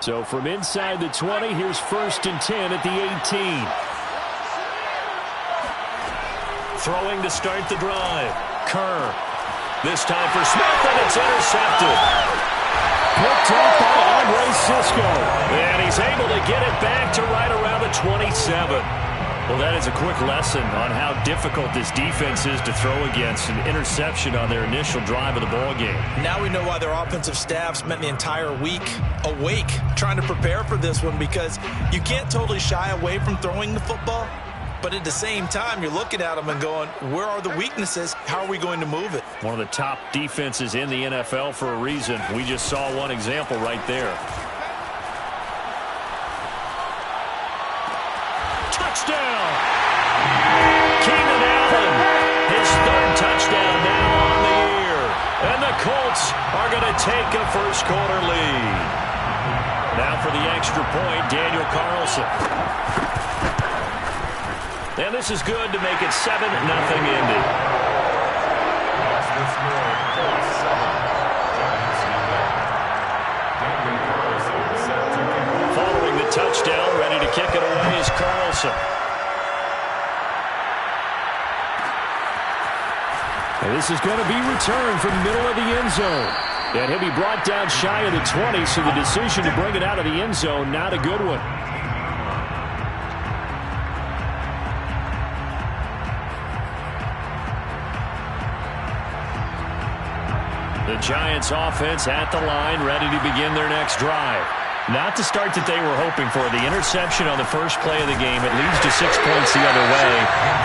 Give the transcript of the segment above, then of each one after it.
So from inside the 20, here's 1st and 10 at the 18. Throwing to start the drive. Kerr. This time for Smith, and it's intercepted. Picked up by Andre Cisco. And he's able to get it back to right around the 27. Well, that is a quick lesson on how difficult this defense is to throw against. An interception on their initial drive of the ball game. Now we know why their offensive staff spent the entire week awake trying to prepare for this one, because you can't totally shy away from throwing the football. But at the same time, you're looking at them and going, where are the weaknesses? How are we going to move it? One of the top defenses in the NFL for a reason. We just saw one example right there. Touchdown! Keenan Allen, his 3rd touchdown now on the year. And the Colts are going to take a first-quarter lead. Now for the extra point, Daniel Carlson. And this is good to make it 7-0 Indy. Following the touchdown, ready to kick it away is Carlson. And this is going to be returned from the middle of the end zone. And he'll be brought down shy of the 20, so the decision to bring it out of the end zone, not a good one. The Giants offense at the line, ready to begin their next drive. Not the start that they were hoping for. The interception on the first play of the game. It leads to 6 points the other way.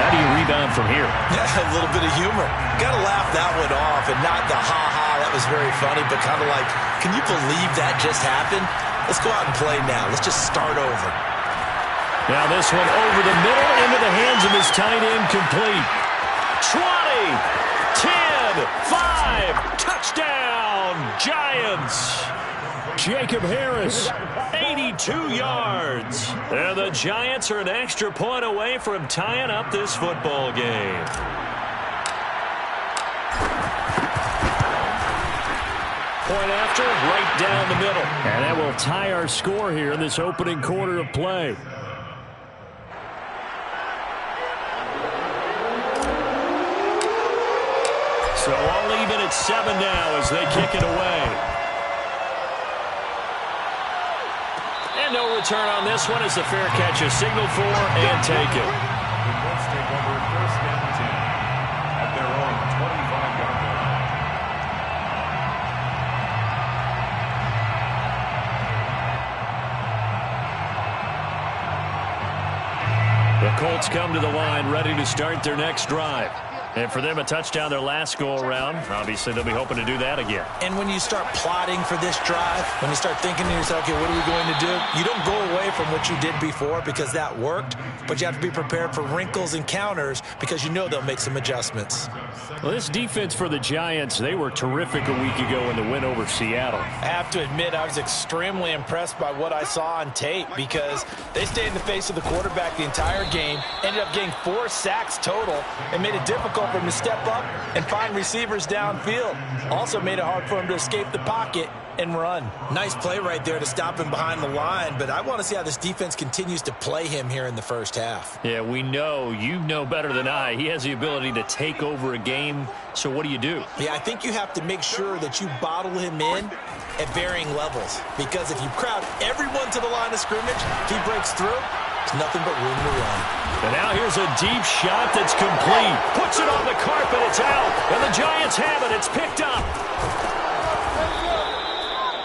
How do you rebound from here? Yeah, a little bit of humor. Got to laugh that one off, and not the ha-ha, that was very funny, but kind of like, can you believe that just happened? Let's go out and play now. Let's just start over. Now this one over the middle, into the hands of his tight end, complete. 20, 10, 5, touchdown, Giants. Jacob Harris, 82 yards. And the Giants are an extra point away from tying up this football game. Point after, right down the middle. And that will tie our score here in this opening quarter of play. So all even at 7 now as they kick it away. And no return on this one as the fair catch is signaled for and taken. Let's take over 1st and 10 at their own 25-yard line. The Colts come to the line ready to start their next drive. And for them, a touchdown their last go-around. Obviously, they'll be hoping to do that again. And when you start plotting for this drive, when you start thinking to yourself, okay, what are we going to do? You don't go away from what you did before because that worked, but you have to be prepared for wrinkles and counters because you know they'll make some adjustments. Well, this defense for the Giants, they were terrific a week ago in the win over Seattle. I have to admit, I was extremely impressed by what I saw on tape because they stayed in the face of the quarterback the entire game, ended up getting 4 sacks total, and made it difficult for him to step up and find receivers downfield. Also made it hard for him to escape the pocket and run. Nice play right there to stop him behind the line, but I want to see how this defense continues to play him here in the first half. Yeah, we know, you know better than I, he has the ability to take over a game, so what do you do? Yeah, I think you have to make sure that you bottle him in at varying levels, because if you crowd everyone to the line of scrimmage, if he breaks through, there's nothing but room to run. And now here's a deep shot that's complete. Puts it on the carpet, it's out, and the Giants have it, it's picked up.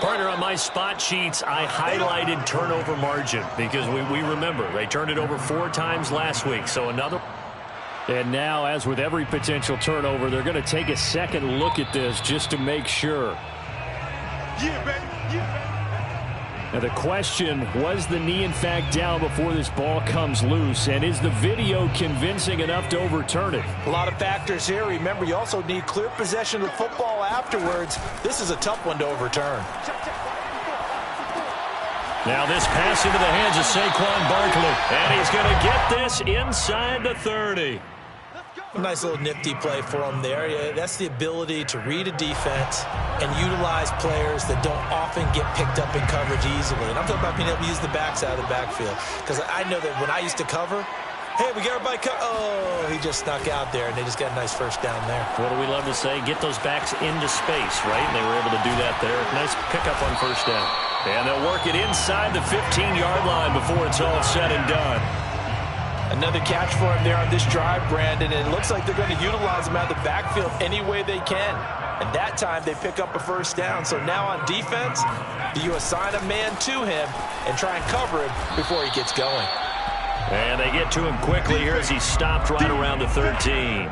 Partner, on my spot sheets, I highlighted turnover margin because we remember they turned it over 4 times last week. So another. And now, as with every potential turnover, they're going to take a second look at this just to make sure. Yeah, baby. Yeah. Now the question, was the knee in fact down before this ball comes loose? And is the video convincing enough to overturn it? A lot of factors here. Remember, you also need clear possession of the football afterwards. This is a tough one to overturn. Now this pass into the hands of Saquon Barkley. And he's going to get this inside the 30. A nice little nifty play for him there. Yeah, that's the ability to read a defense and utilize players that don't often get picked up in coverage easily. And I'm talking about being able to use the backs out of the backfield. Because I know that when I used to cover, hey, we got everybody oh, he just snuck out there, and they just got a nice first down there. What do we love to say? Get those backs into space, right? And they were able to do that there. Nice pickup on first down. And they'll work it inside the 15-yard line before it's all said and done. Another catch for him there on this drive, Brandon. And it looks like they're going to utilize him out of the backfield any way they can. And that time they pick up a first down. So now on defense, do you assign a man to him and try and cover him before he gets going? And they get to him quickly here as he stopped right around the 13.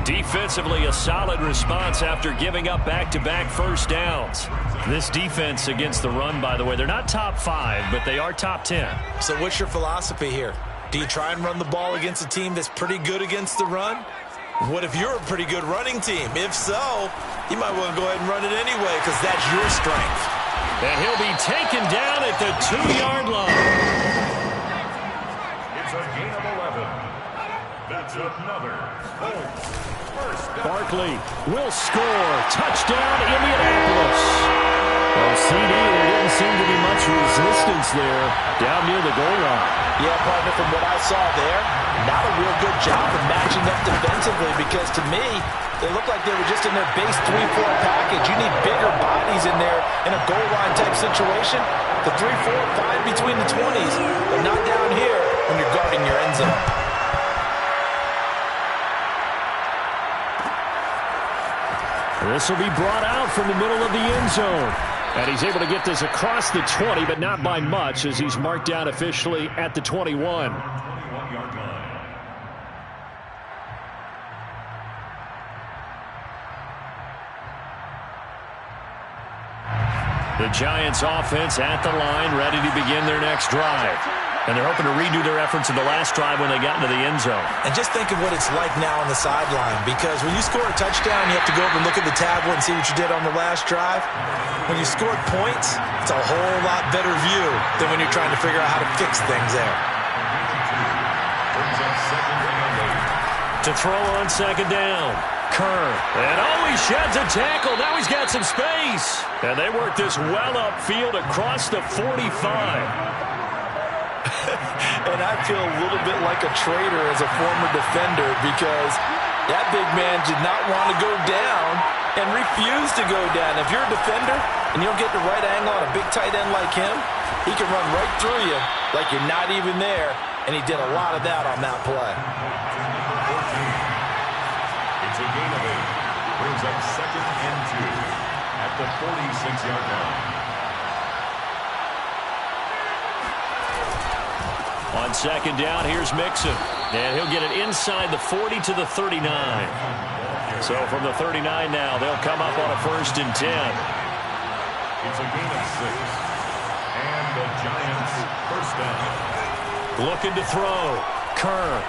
Defensively, a solid response after giving up back-to-back first downs. This defense against the run, by the way, they're not top 5, but they are top 10. So what's your philosophy here? Do you try and run the ball against a team that's pretty good against the run? What if you're a pretty good running team? If so, you might want to go ahead and run it anyway because that's your strength. And he'll be taken down at the 2-yard line. It's a gain of 11. That's another first down. Barkley will score. Touchdown, Indianapolis. Well, CD, there didn't seem to be much resistance there down near the goal line. Yeah, partner, from what I saw there, not a real good job of matching up defensively because to me, they looked like they were just in their base 3-4 package. You need bigger bodies in there in a goal line type situation. The 3-4, fine between the 20s, but not down here when you're guarding your end zone. This will be brought out from the middle of the end zone. And he's able to get this across the 20, but not by much as he's marked down officially at the 21. 21-yard line. The Giants offense at the line, ready to begin their next drive. And they're hoping to redo their efforts of the last drive when they got into the end zone. And just think of what it's like now on the sideline, because when you score a touchdown, you have to go over and look at the tablet and see what you did on the last drive. When you scored points, it's a whole lot better view than when you're trying to figure out how to fix things there. To throw on second down, Kerr. And he sheds a tackle. Now he's got some space. And they work this well upfield across the 45. And I feel a little bit like a traitor as a former defender because that big man did not want to go down and refused to go down. If you're a defender and you don't get the right angle on a big tight end like him, he can run right through you like you're not even there, and he did a lot of that on that play. It's a gain of 8. Brings up 2nd and 2 at the 46-yard line. On second down, here's Mixon. And he'll get it inside the 40 to the 39. So from the 39 now, they'll come up on a 1st and 10. It's a gain of 6. And the Giants first down. Looking to throw. Kerr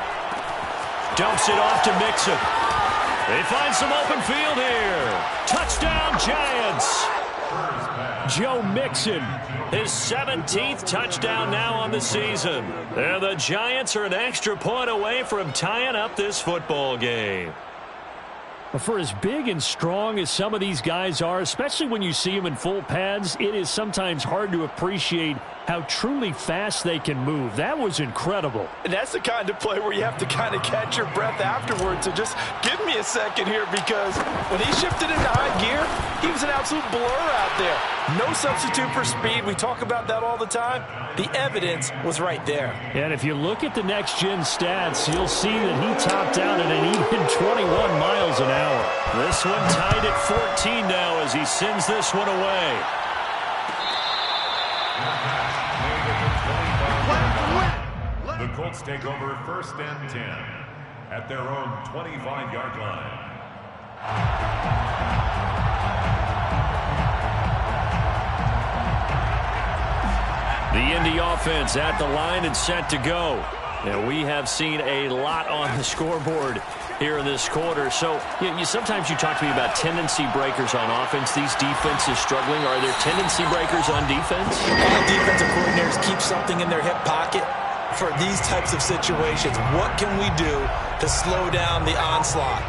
dumps it off to Mixon. They find some open field here. Touchdown, Giants. Joe Mixon, his 17th touchdown now on the season. And the Giants are an extra point away from tying up this football game. For as big and strong as some of these guys are, especially when you see them in full pads, it is sometimes hard to appreciate how truly fast they can move. That was incredible. And that's the kind of play where you have to kind of catch your breath afterwards. So just give me a second here, because when he shifted into high gear, he was an absolute blur out there. No substitute for speed. We talk about that all the time. The evidence was right there. And if you look at the next-gen stats, you'll see that he topped out at an even 21 miles an hour. This one tied at 14 now as he sends this one away. The Colts take over 1st and 10 at their own 25-yard line. The Indy offense at the line and set to go. And we have seen a lot on the scoreboard here in this quarter. So sometimes you talk to me about tendency breakers on offense. These defenses struggling. Are there tendency breakers on defense? All defensive coordinators keep something in their hip pocket for these types of situations. What can we do to slow down the onslaught?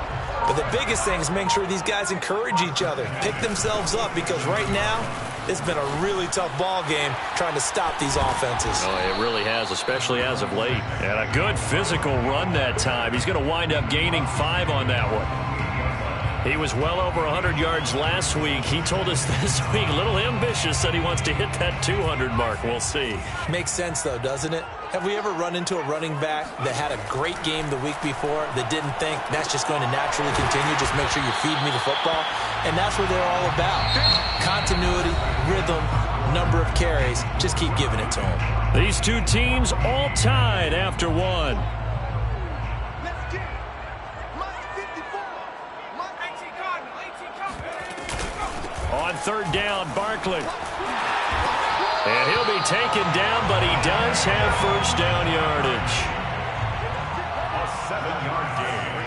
But the biggest thing is make sure these guys encourage each other, pick themselves up, because right now it's been a really tough ball game trying to stop these offenses. Oh, it really has, especially as of late. And a good physical run that time. He's going to wind up gaining 5 on that one. He was well over 100 yards last week. He told us this week, a little ambitious, said he wants to hit that 200 mark. We'll see. Makes sense, though, doesn't it? Have we ever run into a running back that had a great game the week before that didn't think that's just going to naturally continue? Just make sure you feed me the football. And that's what they're all about. Continuity, rhythm, number of carries. Just keep giving it to them. These two teams all tied after one. On third down, Barkley. And he'll be taken down, but he does have first down yardage. A 7-yard gain.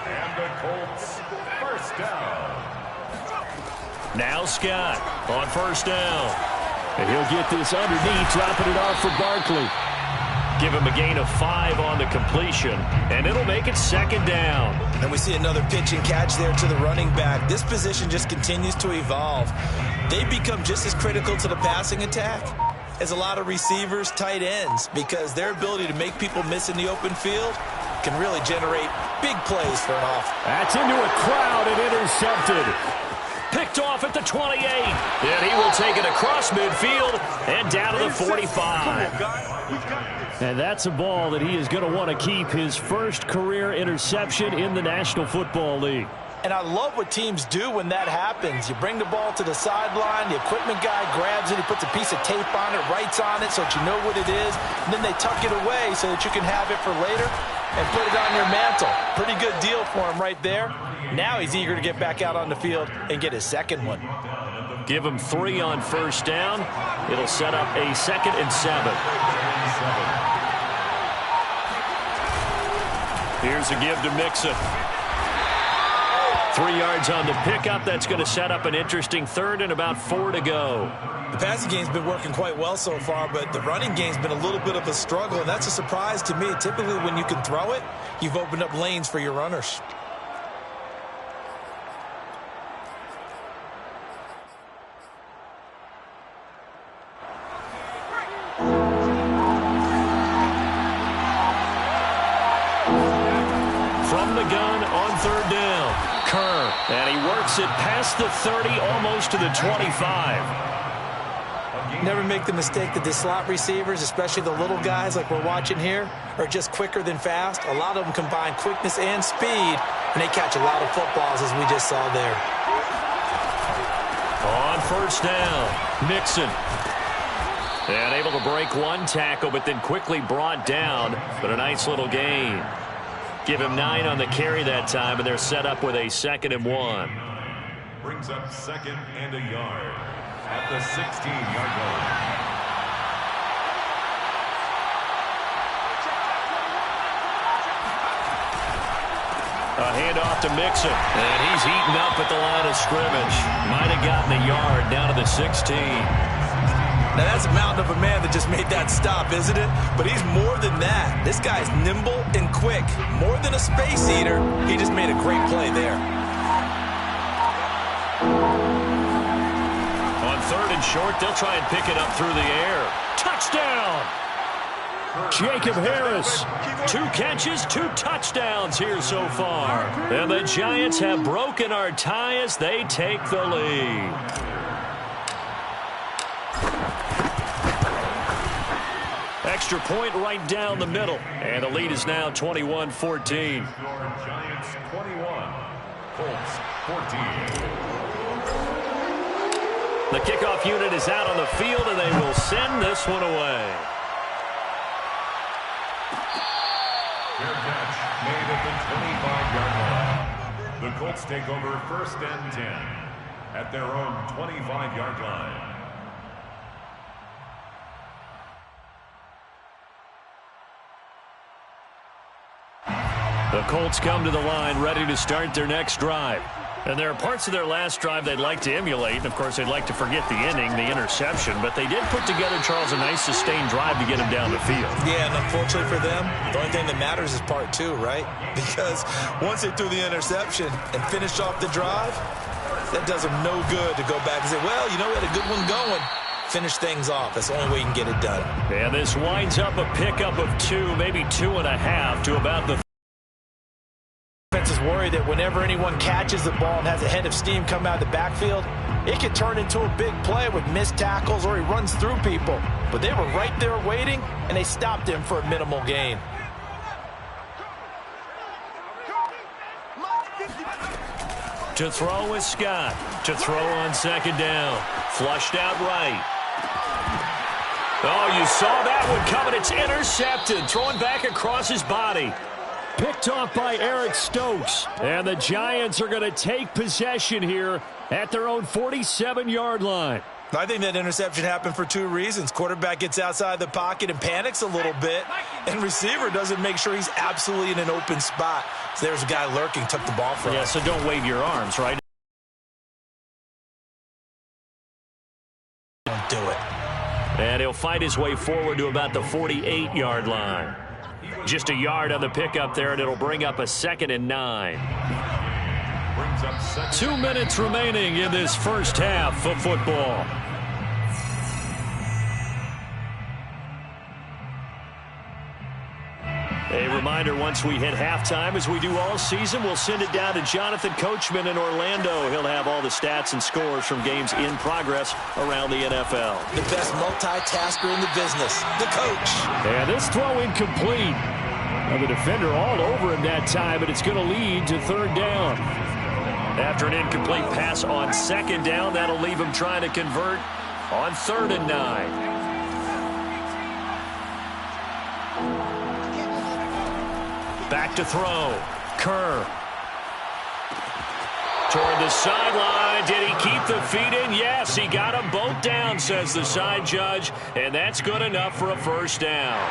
And the Colts first down. Now Scott on first down. And he'll get this underneath, dropping it off for Barkley. Give him a gain of 5 on the completion, and it'll make it second down. And we see another pitch and catch there to the running back. This position just continues to evolve. They become just as critical to the passing attack as a lot of receivers, tight ends, because their ability to make people miss in the open field can really generate big plays for an offense. That's into a crowd and intercepted. Picked off at the 28. And he will take it across midfield and down to the 45. And that's a ball that he is going to want to keep, his first career interception in the National Football League. And I love what teams do when that happens. You bring the ball to the sideline, the equipment guy grabs it, he puts a piece of tape on it, writes on it so that you know what it is, and then they tuck it away so that you can have it for later and put it on your mantle. Pretty good deal for him right there. Now he's eager to get back out on the field and get his second one. Give him 3 on first down. It'll set up a 2nd and 7. Here's a give to Mixon. 3 yards on the pickup. That's going to set up an interesting 3rd and about 4 to go. The passing game's been working quite well so far, but the running game's been a little bit of a struggle, and that's a surprise to me. Typically, when you can throw it, you've opened up lanes for your runners. From the gun on third down, Kerr, and he works it past the 30, almost to the 25. Never make the mistake that the slot receivers, especially the little guys like we're watching here, are just quicker than fast. A lot of them combine quickness and speed, and they catch a lot of footballs, as we just saw there. On first down, Mixon. And able to break one tackle, but then quickly brought down. But a nice little gain. Give him 9 on the carry that time, and they're set up with a 2nd and 1. Brings up 2nd and a yard at the 16-yard line. A handoff to Mixon, and he's eaten up at the line of scrimmage. Might have gotten a yard down to the 16. Now, that's a mountain of a man that just made that stop, isn't it? But he's more than that. This guy's nimble and quick. More than a space eater, he just made a great play there. On 3rd and short, they'll try and pick it up through the air. Touchdown! Jacob Harris. 2 catches, 2 touchdowns here so far. And the Giants have broken our tie as they take the lead. Extra point right down the middle. And the lead is now 21-14. Giants 21, Colts 14. The kickoff unit is out on the field, and they will send this one away. Their catch made at the 25-yard line. The Colts take over 1st and 10 at their own 25-yard line. The Colts come to the line ready to start their next drive. And there are parts of their last drive they'd like to emulate. And, of course, they'd like to forget the inning, the interception. But they did put together, Charles, a nice sustained drive to get him down the field. Yeah, and unfortunately for them, the only thing that matters is part two, right? Because once they threw the interception and finished off the drive, that does them no good to go back and say, well, you know, we had a good one going. Finish things off. That's the only way you can get it done. And this winds up a pickup of 2, maybe 2.5 to about the Defense is worried that whenever anyone catches the ball and has a head of steam come out of the backfield, it can turn into a big play with missed tackles or he runs through people. But they were right there waiting, and they stopped him for a minimal gain. To throw is Scott. To throw on second down. Flushed out right. Oh, you saw that one coming. It's intercepted. Throwing back across his body. Picked off by Eric Stokes. And the Giants are going to take possession here at their own 47-yard line. I think that interception happened for 2 reasons. Quarterback gets outside the pocket and panics a little bit, and receiver doesn't make sure he's absolutely in an open spot. So there's a guy lurking, took the ball from him. Yeah, so don't wave your arms, right? Don't do it. And he'll fight his way forward to about the 48-yard line. Just a yard on the pickup there, and it'll bring up a 2nd and 9. 2 minutes remaining in this first half of football. A reminder, once we hit halftime, as we do all season, we'll send it down to Jonathan Coachman in Orlando. He'll have all the stats and scores from games in progress around the NFL. The best multitasker in the business, the coach. And this throw incomplete. Now the defender all over him that time, but it's going to lead to 3rd down. After an incomplete pass on 2nd down, that'll leave him trying to convert on 3rd and 9. Back to throw. Kerr. Toward the sideline. Did he keep the feet in? Yes, he got them both down, says the side judge. And that's good enough for a 1st down.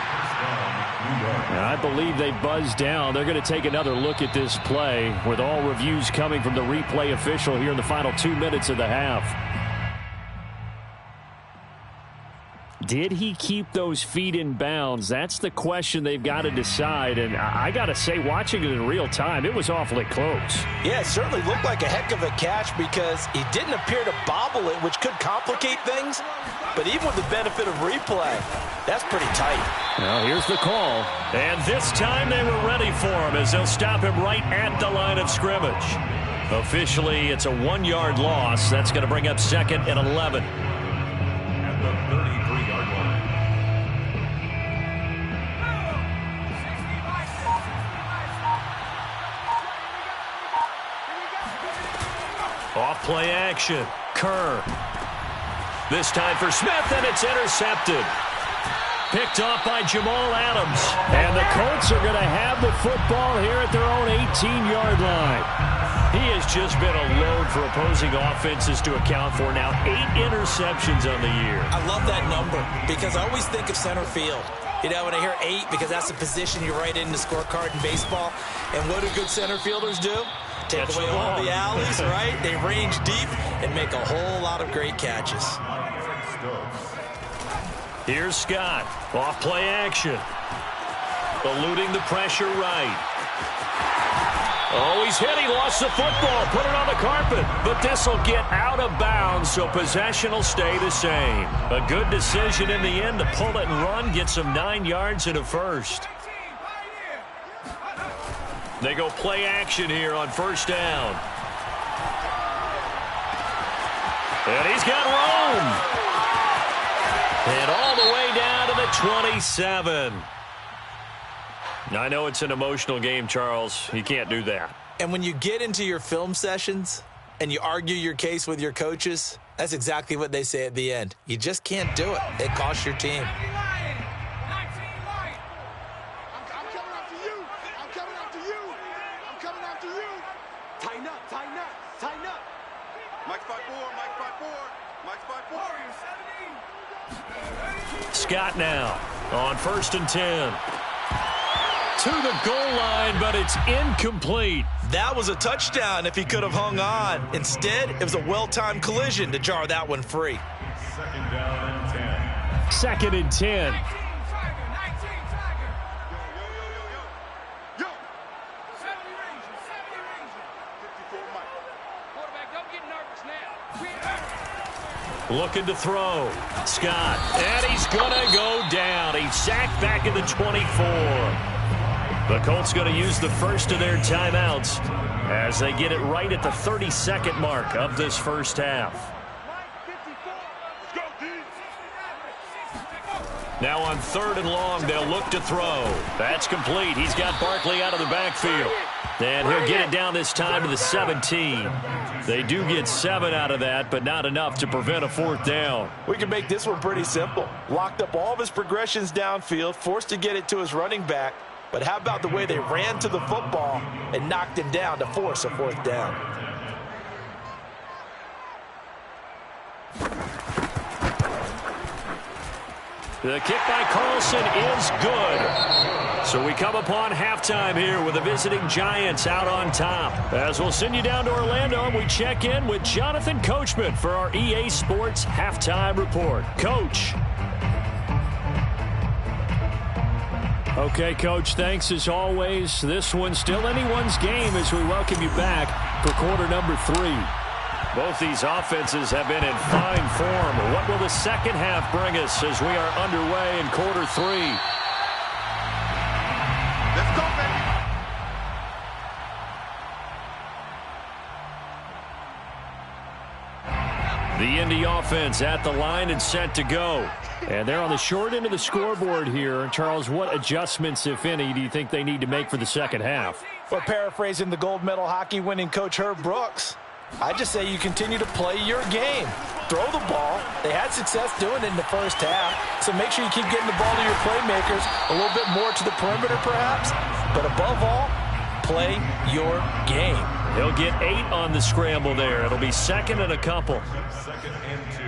And I believe they buzzed down. They're going to take another look at this play with all reviews coming from the replay official here in the final 2 minutes of the half. Did he keep those feet in bounds? That's the question they've got to decide. And I got to say, watching it in real time, it was awfully close. Yeah, it certainly looked like a heck of a catch because he didn't appear to bobble it, which could complicate things. But even with the benefit of replay, that's pretty tight. Well, here's the call. And this time they were ready for him as they'll stop him right at the line of scrimmage. Officially, it's a 1-yard loss. That's going to bring up 2nd and 11. At the 33-yard line. Off play action. Kerr. This time for Smith, and it's intercepted. Picked off by Jamal Adams. And the Colts are going to have the football here at their own 18-yard line. He has just been a load for opposing offenses to account for now. 8 interceptions on the year. I love that number because I always think of center field. You know, when I hear 8, because that's the position you write in the scorecard in baseball. And what do good center fielders do? Take away all the alleys, right? They range deep and make a whole lot of great catches. Here's Scott. Off play action. Eluding the pressure right. Oh, he's hit. He lost the football. Put it on the carpet. But this will get out of bounds, so possession will stay the same. A good decision in the end to pull it and run. Get some 9 yards and a 1st. They go play action here on 1st down. And he's got room. And all the way down to the 27. I know it's an emotional game, Charles. You can't do that. And when you get into your film sessions and you argue your case with your coaches, that's exactly what they say at the end. You just can't do it. It costs your team. Scott now on 1st and 10. To the goal line, but but it's incomplete. That was a touchdown if he could have hung on. Instead, it was a well-timed collision to jar that one free. Second down and 10. Second and 10. Looking to throw. Scott. And he's going to go down. He's sacked back at the 24. The Colts going to use the first of their timeouts as they get it right at the 32nd mark of this first half. Now on 3rd and long, they'll look to throw. That's complete. He's got Barkley out of the backfield. And he'll get it down this time to the 17. They do get 7 out of that, but not enough to prevent a 4th down. We can make this one pretty simple. Locked up all of his progressions downfield, forced to get it to his running back. But how about the way they ran to the football and knocked him down to force a 4th down? The kick by Carlson is good. So we come upon halftime here with the visiting Giants out on top. As we'll send you down to Orlando, and we check in with Jonathan Coachman for our EA Sports Halftime Report. Coach. Okay, Coach, thanks as always. This one's still anyone's game as we welcome you back for quarter number 3. Both these offenses have been in fine form. What will the second half bring us as we are underway in quarter 3? Let's go, baby. The Indy offense at the line and set to go. And they're on the short end of the scoreboard here. Charles, what adjustments, if any, do you think they need to make for the second half? Well, paraphrasing the gold medal hockey winning coach Herb Brooks, I just say you continue to play your game. Throw the ball. They had success doing it in the first half, so make sure you keep getting the ball to your playmakers, a little bit more to the perimeter perhaps, but above all, play your game. He'll get 8 on the scramble there. It'll be second and a couple. Second and 2.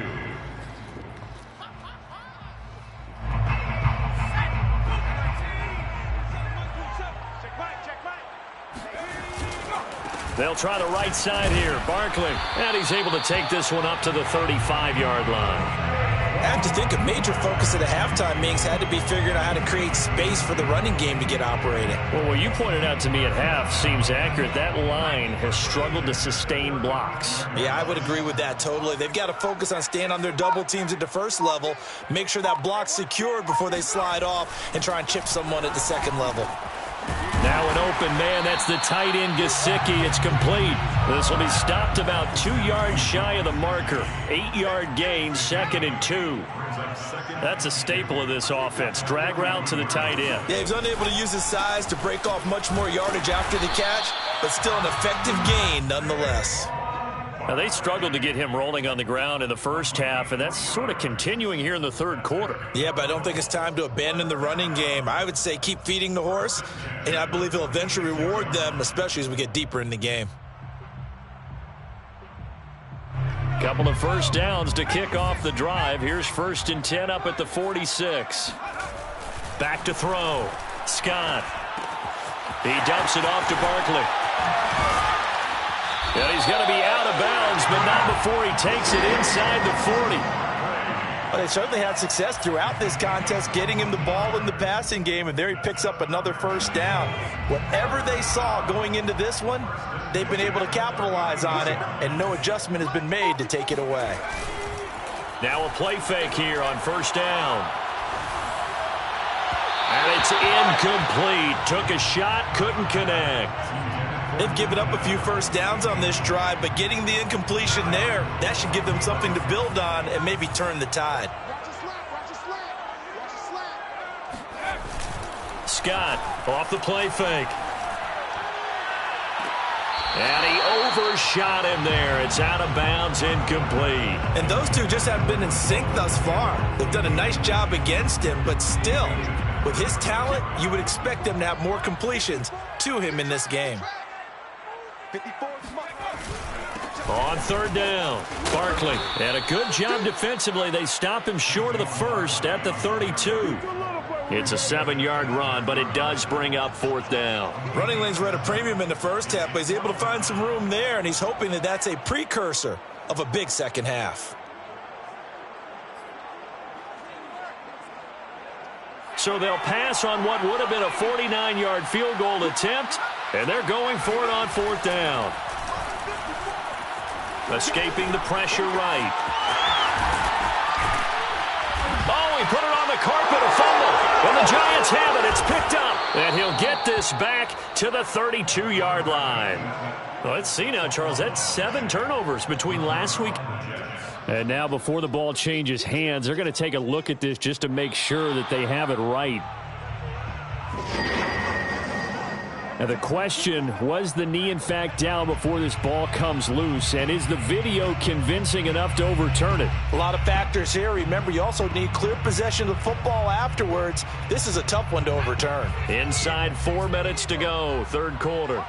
They'll try the right side here. Barkley, and he's able to take this one up to the 35-yard line. I have to think a major focus at the halftime, Minks, had to be figuring out how to create space for the running game to get operating. Well, what you pointed out to me at half seems accurate. That line has struggled to sustain blocks. Yeah, I would agree with that totally. They've got to focus on staying on their double teams at the first level, make sure that block's secured before they slide off and try and chip someone at the second level. Now an open man. That's the tight end, Gesicki. It's complete. This will be stopped about 2 yards shy of the marker. 8-yard gain, 2nd and 2. That's a staple of this offense. Drag route to the tight end. Yeah, he was unable to use his size to break off much more yardage after the catch, but still an effective gain nonetheless. Now, they struggled to get him rolling on the ground in the first half, and that's sort of continuing here in the third quarter. Yeah, but I don't think it's time to abandon the running game. I would say keep feeding the horse, and I believe he'll eventually reward them, especially as we get deeper in the game. Couple of first downs to kick off the drive. Here's 1st and 10 up at the 46. Back to throw. Scott. He dumps it off to Barkley. And he's going to be out of bounds, but not before he takes it inside the 40. Well, they certainly had success throughout this contest, getting him the ball in the passing game, and there he picks up another first down. Whatever they saw going into this one, they've been able to capitalize on it, and no adjustment has been made to take it away. Now a play fake here on 1st down. And it's incomplete. Took a shot, couldn't connect. They've given up a few first downs on this drive, but getting the incompletion there, that should give them something to build on and maybe turn the tide. Scott off the play fake. And he overshot him there. It's out of bounds, incomplete. And those two just haven't been in sync thus far. They've done a nice job against him, but still, with his talent, you would expect them to have more completions to him in this game. On 3rd down, Barkley. And a good job defensively. They stop him short of the first at the 32. It's a 7-yard run, but it does bring up 4th down. Running lanes were at a premium in the first half, but he's able to find some room there, and he's hoping that that's a precursor of a big second half. So they'll pass on what would have been a 49-yard field goal attempt, and they're going for it on 4th down. Escaping the pressure right. Oh, he put it on the carpet, a fumble. And the Giants have it. It's picked up. And he'll get this back to the 32-yard line. Well, let's see now, Charles. That's 7 turnovers between last week. And now before the ball changes hands, they're going to take a look at this just to make sure that they have it right. Now the question, was the knee in fact down before this ball comes loose? And is the video convincing enough to overturn it? A lot of factors here. Remember, you also need clear possession of the football afterwards. This is a tough one to overturn. Inside 4 minutes to go, 3rd quarter.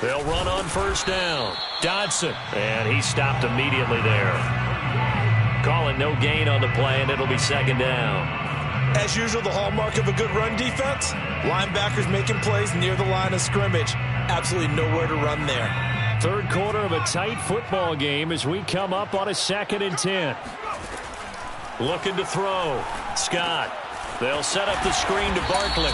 They'll run on 1st down. Dodson, and he stopped immediately there. Call it no gain on the play, and it'll be 2nd down. As usual, the hallmark of a good run defense, linebackers making plays near the line of scrimmage. Absolutely nowhere to run there. 3rd quarter of a tight football game as we come up on a 2nd and 10. Looking to throw. Scott. They'll set up the screen to Barkley.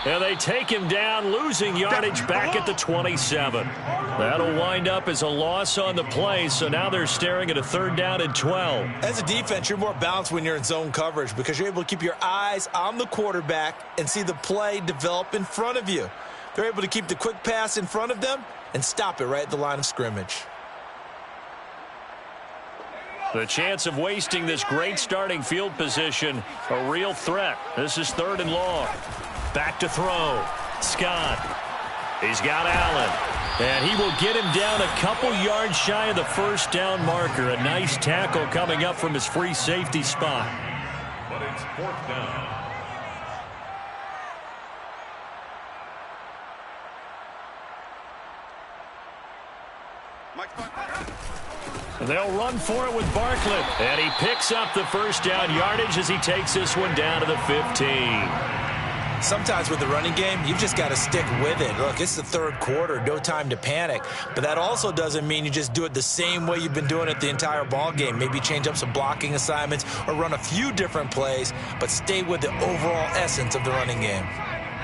And they take him down, losing yardage back at the 27. That'll wind up as a loss on the play, so now they're staring at a 3rd down and 12. As a defense, you're more balanced when you're in zone coverage because you're able to keep your eyes on the quarterback and see the play develop in front of you. They're able to keep the quick pass in front of them and stop it right at the line of scrimmage. The chance of wasting this great starting field position, a real threat. This is 3rd and long. Back to throw. Scott. He's got Allen. And he will get him down a couple yards shy of the 1st down marker. A nice tackle coming up from his free safety spot. But it's 4th down. And they'll run for it with Barkley. And he picks up the 1st down yardage as he takes this one down to the 15. Sometimes with the running game, you've just got to stick with it. Look, it's the 3rd quarter, no time to panic. But that also doesn't mean you just do it the same way you've been doing it the entire ball game. Maybe change up some blocking assignments or run a few different plays, but stay with the overall essence of the running game.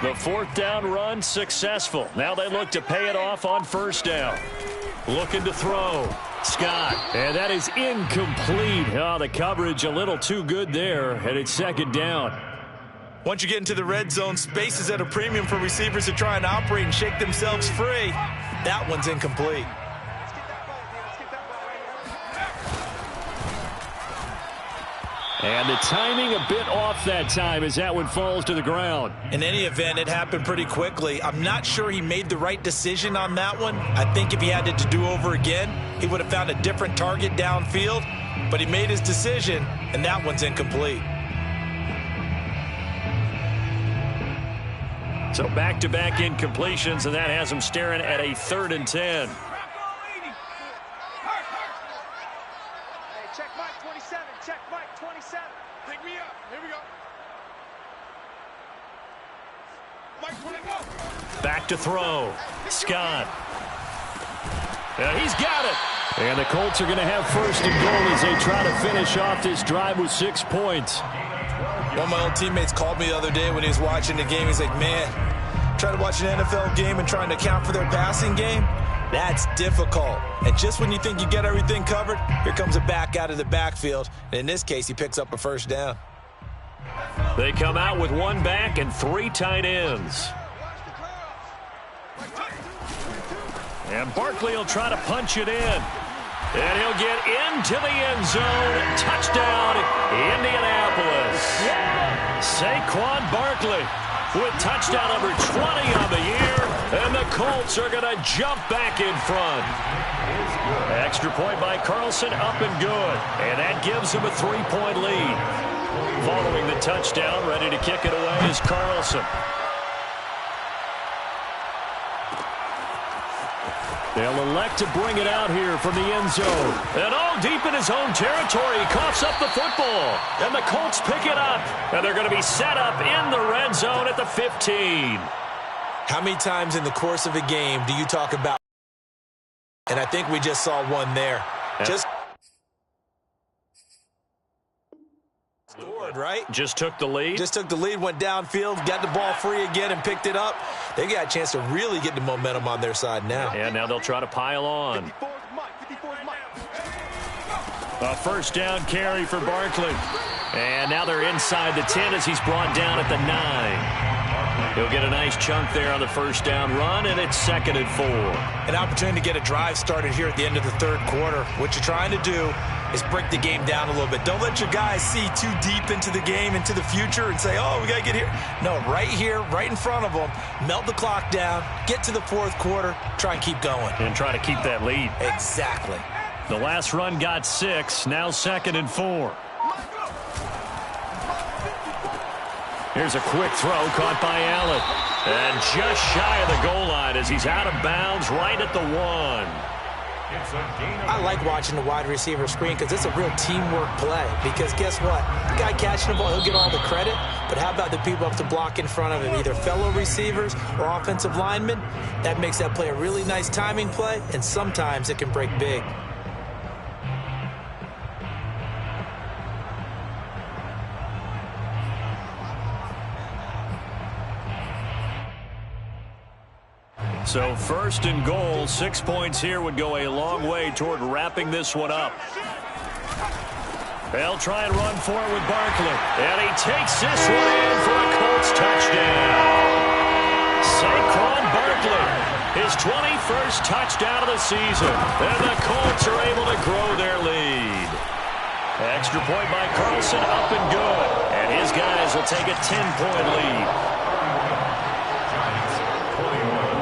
The 4th down run successful. Now they look to pay it off on 1st down. Looking to throw. Scott. And that is incomplete. Oh, the coverage a little too good there, and it's 2nd down. Once you get into the red zone, space is at a premium for receivers to try and operate and shake themselves free. That one's incomplete. And the timing a bit off that time as that one falls to the ground. In any event, it happened pretty quickly. I'm not sure he made the right decision on that one. I think if he had it to do over again, he would have found a different target downfield. But he made his decision, and that one's incomplete. So back-to-back incompletions, and that has him staring at a 3rd and 10. Hey, check Mike 27. Check Mike 27. Pick me up. Here we go. Mike 21. Back to throw. Scott. And he's got it. And the Colts are going to have 1st and goal as they try to finish off this drive with 6 points. One of my old teammates called me the other day when he was watching the game. He's like, man, trying to watch an NFL game and trying to account for their passing game, that's difficult. And just when you think you get everything covered, here comes a back out of the backfield. And in this case, he picks up a 1st down. They come out with 1 back and 3 tight ends. And Barkley will try to punch it in. And he'll get into the end zone. Touchdown, Indianapolis. Saquon Barkley with touchdown number 20 on the year. And the Colts are going to jump back in front. Extra point by Carlson, up and good. And that gives them a 3-point lead. Following the touchdown, ready to kick it away is Carlson. They'll elect to bring it out here from the end zone. And all deep in his own territory, he coughs up the football. And the Colts pick it up. And they're going to be set up in the red zone at the 15. How many times in the course of a game do you talk about? And I think we just saw one there. Just scored, right? Just took the lead. Just took the lead, went downfield, got the ball free again, and picked it up. They got a chance to really get the momentum on their side now. And now they'll try to pile on. A first down carry for Barkley. And now they're inside the 10 as he's brought down at the 9. He'll get a nice chunk there on the first down run, and it's 2nd and 4. An opportunity to get a drive started here at the end of the third quarter. What you're trying to do is break the game down a little bit. Don't let your guys see too deep into the game, into the future, and say, oh, we got to get here. No, right here, right in front of them, melt the clock down, get to the fourth quarter, try and keep going. And try to keep that lead. Exactly. The last run got 6, now 2nd and 4. Here's a quick throw caught by Allen. And just shy of the goal line as he's out of bounds right at the 1. I like watching the wide receiver screen because it's a real teamwork play. Because guess what? The guy catching the ball, he'll get all the credit. But how about the people up to block in front of him, either fellow receivers or offensive linemen? That makes that play a really nice timing play, and sometimes it can break big. So 1st and goal, 6 points here would go a long way toward wrapping this one up. They'll try and run for it with Barkley. And he takes this one in for a Colts touchdown. Saquon Barkley, his 21st touchdown of the season. And the Colts are able to grow their lead. Extra point by Carlson, up and good. And his guys will take a 10-point lead.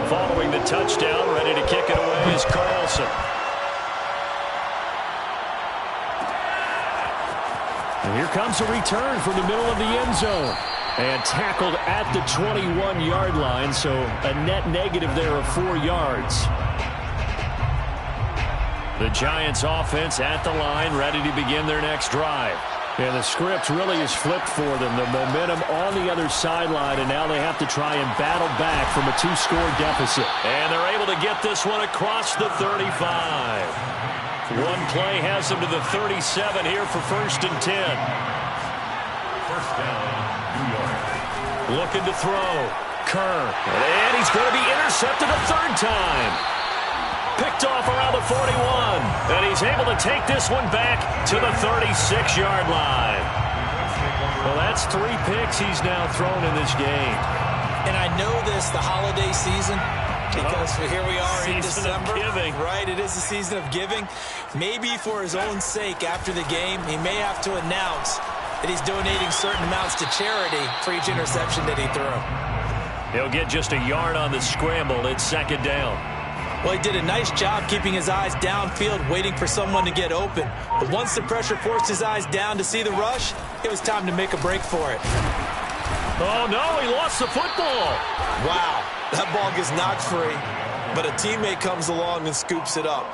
Following the touchdown, ready to kick it away is Carlson. And here comes a return from the middle of the end zone. And tackled at the 21-yard line, so a net negative there of 4 yards. The Giants offense at the line, ready to begin their next drive. And the script really is flipped for them. The momentum on the other sideline, and now they have to try and battle back from a 2-score deficit. And they're able to get this one across the 35. One play has them to the 37 here for 1st and 10. First down, New York. Looking to throw. Kerr. And he's going to be intercepted a 3rd time. Picked off around the 41. And he's able to take this one back to the 36-yard line. Well, that's 3 picks he's now thrown in this game. And I know this, the holiday season, because here we are in December. Right, it is the season of giving. Maybe for his own sake after the game, he may have to announce that he's donating certain amounts to charity for each interception that he threw. He'll get just a yard on the scramble. It's 2nd down. Well, he did a nice job keeping his eyes downfield, waiting for someone to get open. But once the pressure forced his eyes down to see the rush, it was time to make a break for it. Oh, no, he lost the football. Wow, that ball gets knocked free, but a teammate comes along and scoops it up.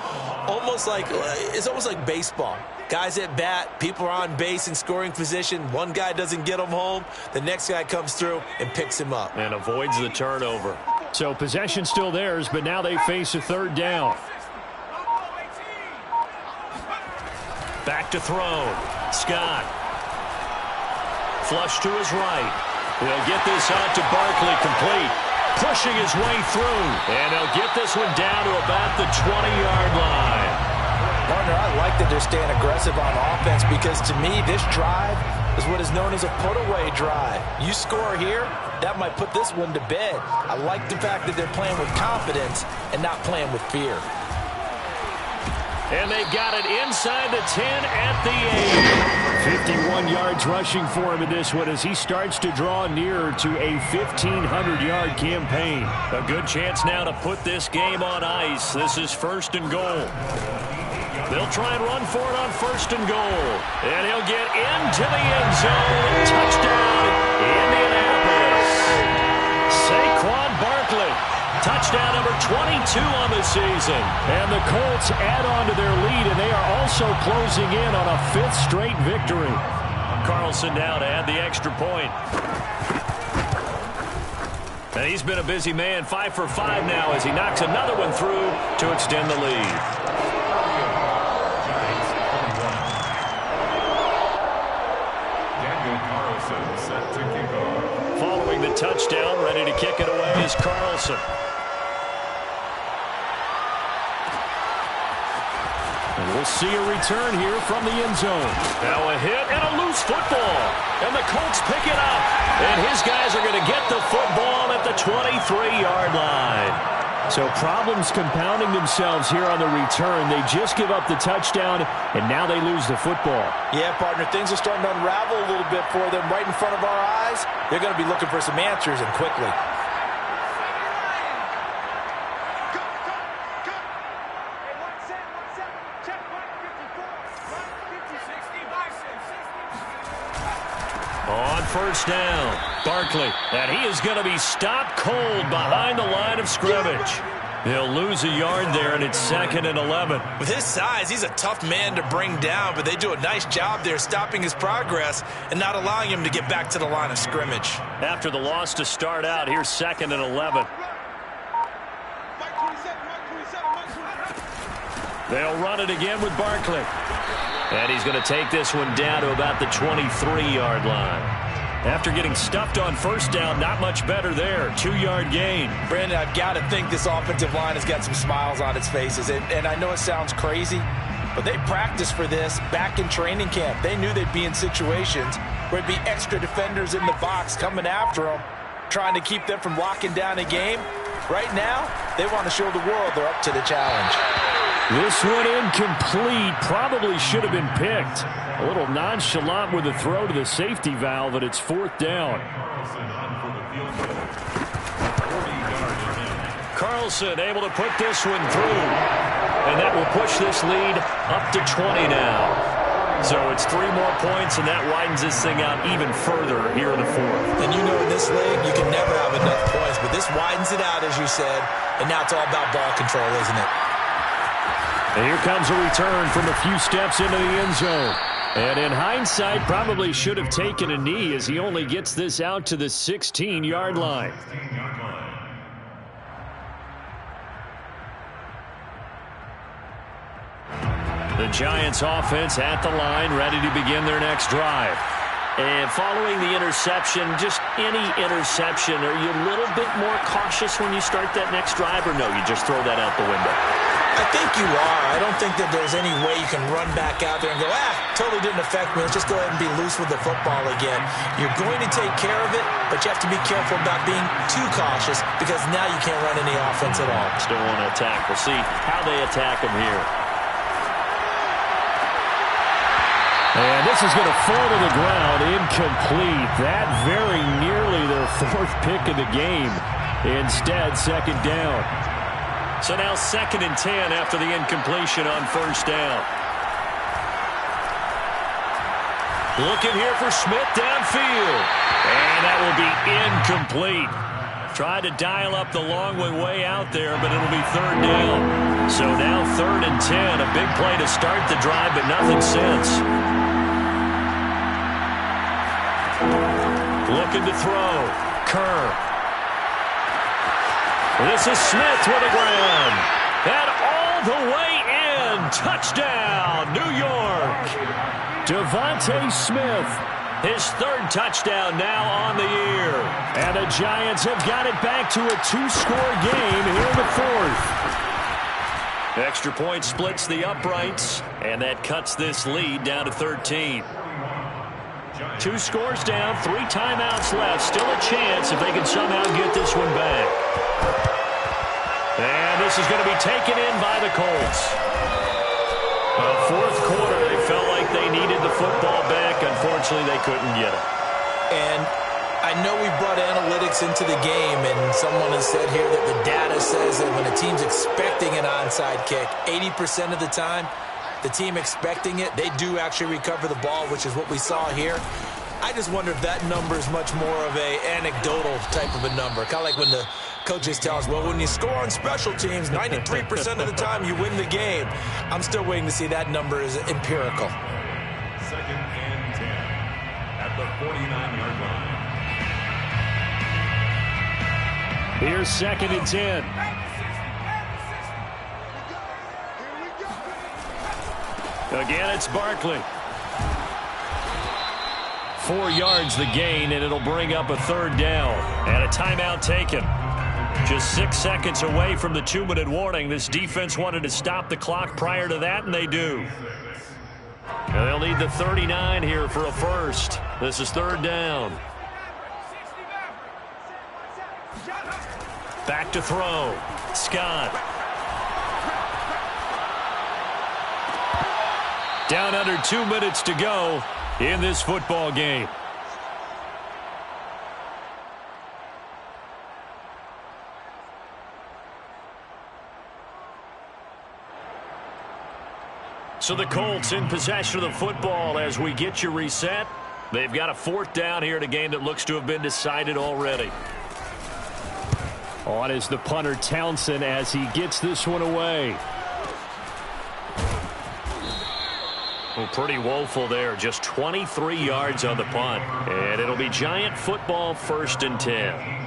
It's almost like baseball. Guys at bat, people are on base in scoring position. One guy doesn't get him home. The next guy comes through and picks him up. And avoids the turnover. So possession still theirs, but now they face a 3rd down. Back to throw. Scott. Flush to his right. He'll get this out to Barkley, complete. Pushing his way through. And he'll get this one down to about the 20-yard line. Partner, I like that they're staying aggressive on offense because to me, this drive is what is known as a put-away drive. You score here, that might put this one to bed. I like the fact that they're playing with confidence and not playing with fear. And they got it inside the 10 at the 8. 51 yards rushing for him in this one as he starts to draw nearer to a 1,500-yard campaign. A good chance now to put this game on ice. This is 1st and goal. They'll try and run for it on 1st and goal. And he'll get into the end zone. Touchdown, Indianapolis. Saquon Barkley. Touchdown. touchdown number 22 on the season. And the Colts add on to their lead, and they are also closing in on a 5th straight victory. Carlson now to add the extra point. And he's been a busy man, 5 for 5 now as he knocks another one through to extend the lead. Daniel Carlson set to kick off. Following the touchdown, ready to kick it away is Carlson. And we'll see a return here from the end zone. Now a hit and a loose football. And the Colts pick it up. And his guys are going to get the football at the 23-yard line. So problems compounding themselves here on the return. They just give up the touchdown, and now they lose the football. Yeah, partner, things are starting to unravel a little bit for them right in front of our eyes. They're going to be looking for some answers, and quickly. On first down, Barkley, and he is going to be stopped cold behind the line of scrimmage. He'll lose a yard there, and it's 2nd and 11. With his size, he's a tough man to bring down, but they do a nice job there stopping his progress and not allowing him to get back to the line of scrimmage. After the loss to start out, here's 2nd and 11. They'll run it again with Barkley. And he's going to take this one down to about the 23-yard line. After getting stuffed on first down, not much better there. 2-yard gain. Brandon, I've got to think this offensive line has got some smiles on its faces. And I know it sounds crazy, but they practiced for this back in training camp. They knew they'd be in situations where there'd be extra defenders in the box coming after them, trying to keep them from locking down a game. Right now, they want to show the world they're up to the challenge. This one incomplete. Probably should have been picked. A little nonchalant with the throw to the safety valve, and it's 4th down. Carlson able to put this one through. And that will push this lead up to 20 now. So it's 3 more points, and that widens this thing out even further here in the 4th. And you know in this league, you can never have enough points, but this widens it out, as you said, and now it's all about ball control, isn't it? And here comes a return from a few steps into the end zone. And in hindsight, probably should have taken a knee as he only gets this out to the 16-yard line. The Giants offense at the line, ready to begin their next drive. And following the interception, just any interception, are you a little bit more cautious when you start that next drive, or no, you just throw that out the window? I think you are. I don't think that there's any way you can run back out there and go, totally didn't affect me. Let's just go ahead and be loose with the football again. You're going to take care of it, but you have to be careful about being too cautious because now you can't run any offense at all. Still want to attack. We'll see how they attack them here. And this is going to fall to the ground, incomplete. That very nearly their 4th pick of the game. Instead, 2nd down. So now 2nd and 10 after the incompletion on first down. Looking here for Smith downfield. And that will be incomplete. Tried to dial up the long way out there, but it'll be 3rd down. So now 3rd and 10. A big play to start the drive, but nothing since. Looking to throw. Kerr. This is Smith with the ground. And all the way in. Touchdown, New York. Devontae Smith. His 3rd touchdown now on the year. And the Giants have got it back to a 2-score game here in the 4th. Extra point splits the uprights, and that cuts this lead down to 13. 2 scores down, 3 timeouts left. Still a chance if they can somehow get this one back. And this is going to be taken in by the Colts. 4th quarter, they felt like they needed the football back. Unfortunately, they couldn't get it. And I know we brought analytics into the game, and someone has said here that the data says that when a team's expecting an onside kick, 80% of the time, the team expecting it, they do actually recover the ball, which is what we saw here. I just wonder if that number is much more of a anecdotal type of a number, kind of like when the Coaches tell us, well, when you score on special teams, 93% of the time you win the game. I'm still waiting to see that number is empirical. 2nd and 10 at the 49-yard line. Here's 2nd and 10. Again, it's Barkley. 4 yards the gain, and it'll bring up a 3rd down. And a timeout taken. Just 6 seconds away from the 2-minute warning. This defense wanted to stop the clock prior to that, and they do. And they'll need the 39 here for a first. This is 3rd down. Back to throw. Scott. Down under 2 minutes to go in this football game. So the Colts in possession of the football as we get you reset. They've got a 4th down here in a game that looks to have been decided already. On is the punter Townsend as he gets this one away. Well, pretty woeful there. Just 23 yards on the punt. And it'll be Giant football, 1st and 10.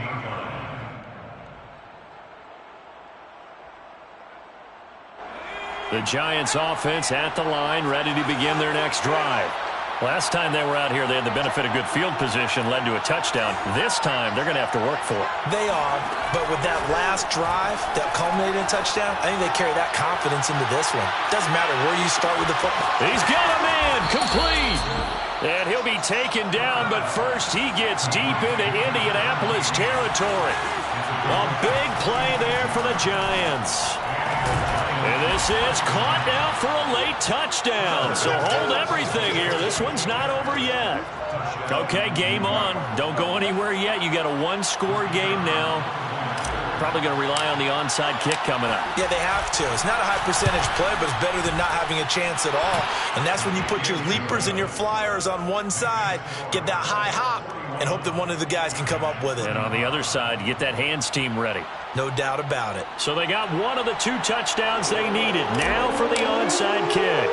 The Giants offense at the line, ready to begin their next drive. Last time they were out here, they had the benefit of good field position, led to a touchdown. This time, they're going to have to work for it. They are, but with that last drive that culminated in a touchdown, I think they carry that confidence into this one. Doesn't matter where you start with the football. He's got a man, complete. And he'll be taken down, but first he gets deep into Indianapolis territory. A big play there for the Giants. And this is caught now for a late touchdown. So hold everything here. This one's not over yet. Okay, game on. Don't go anywhere yet. You got a 1-score game now. Probably going to rely on the onside kick coming up. Yeah, they have to. It's not a high percentage play, but it's better than not having a chance at all. And that's when you put your leapers and your flyers on one side, get that high hop, and hope that one of the guys can come up with it. And on the other side, get that hands team ready. No doubt about it. So they got one of the 2 touchdowns they needed. Now for the onside kick.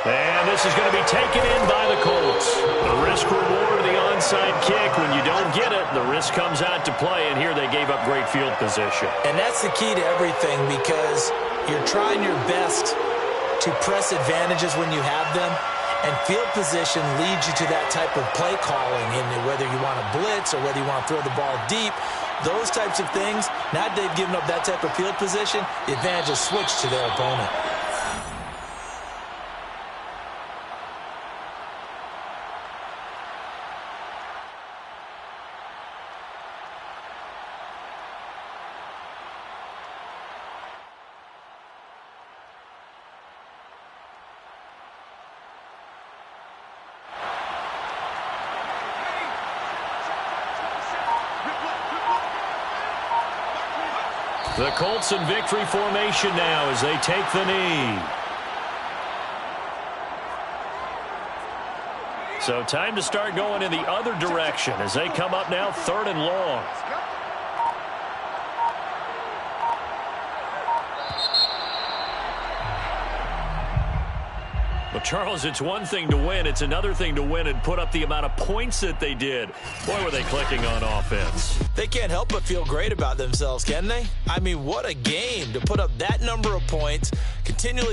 And this is going to be taken in by the Colts. The risk-reward of the onside kick. When you don't get it, the risk comes out to play, and here they gave up great field position. And that's the key to everything, because you're trying your best to press advantages when you have them. And field position leads you to that type of play calling, in whether you want to blitz or whether you want to throw the ball deep. Those types of things, now that they've given up that type of field position, the advantage is switched to their opponent. The Colts in victory formation now as they take the knee. So time to start going in the other direction as they come up now 3rd and long. Well, Charles, it's one thing to win. It's another thing to win and put up the amount of points that they did. Boy, were they clicking on offense. They can't help but feel great about themselves, can they? I mean, what a game to put up that number of points, continually